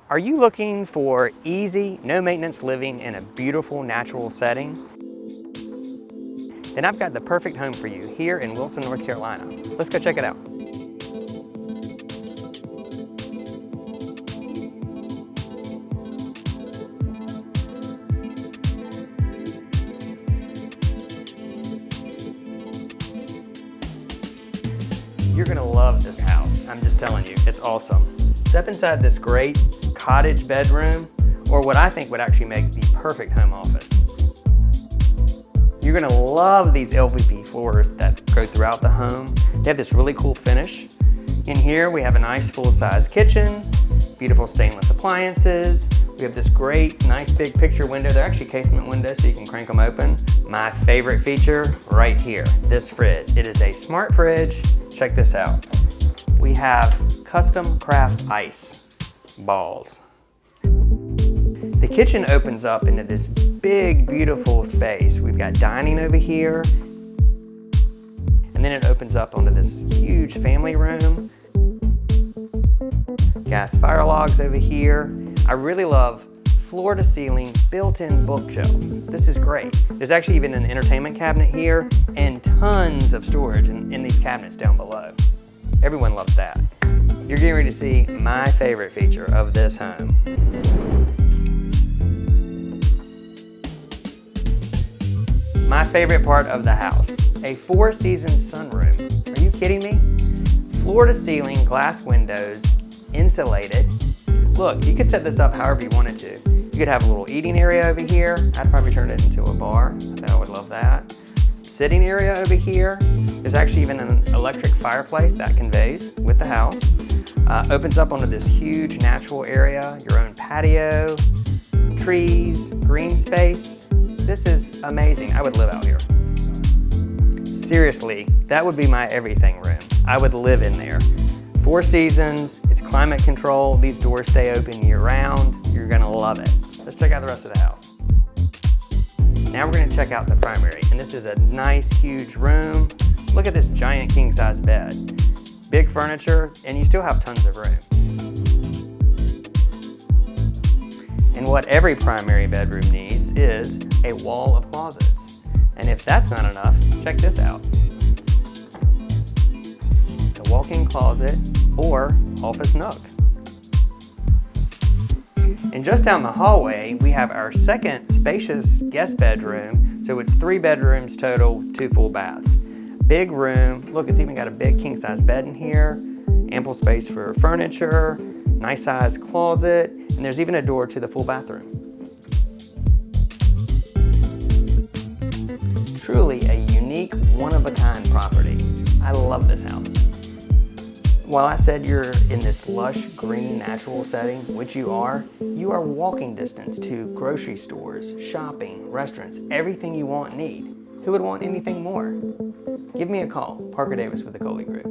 Are you looking for easy, no maintenance living in a beautiful natural setting? Then I've got the perfect home for you here in Wilson, North Carolina. Let's go check it out. You're gonna love this house. I'm just telling you, it's awesome. Step inside this great cottage bedroom, or what I think would actually make the perfect home office. You're gonna love these LVP floors that go throughout the home. They have this really cool finish. In here, we have a nice full-size kitchen, beautiful stainless appliances. We have this great, nice big picture window. They're actually casement windows, so you can crank them open. My favorite feature right here, this fridge. It is a smart fridge. Check this out. We have custom craft ice balls. The kitchen opens up into this big, beautiful space. We've got dining over here, and then it opens up onto this huge family room. Gas fire logs over here. I really love floor to ceiling built-in bookshelves. This is great. There's actually even an entertainment cabinet here and tons of storage in these cabinets down below. Everyone loves that. You're getting ready to see my favorite feature of this home. My favorite part of the house, a 4-season sunroom. Are you kidding me? Floor to ceiling glass windows, insulated. Look, you could set this up however you wanted to. You could have a little eating area over here. I'd probably turn it into a bar. I think I would love that. Sitting area over here. There's actually even an electric fireplace that conveys with the house. Opens up onto this huge natural area, your own patio, trees, green space. This is amazing. I would live out here. Seriously, that would be my everything room. I would live in there. 4 seasons, it's climate control, these doors stay open year round. You're gonna love it. Let's check out the rest of the house. Now we're gonna check out the primary, and this is a nice, huge room. Look at this giant king-size bed. Big furniture, and you still have tons of room. And what every primary bedroom needs is a wall of closets. And if that's not enough, check this out. A walk-in closet or office nook. And just down the hallway, we have our second spacious guest bedroom. So it's 3 bedrooms total, 2 full baths. Big room. Look, it's even got a big king-size bed in here. Ample space for furniture. Nice size closet. And there's even a door to the full bathroom. Truly a unique, one-of-a-kind property. I love this house. While I said you're in this lush, green, natural setting, which you are walking distance to grocery stores, shopping, restaurants, everything you want and need. Who would want anything more? Give me a call, Parker Davis with the Coley Group.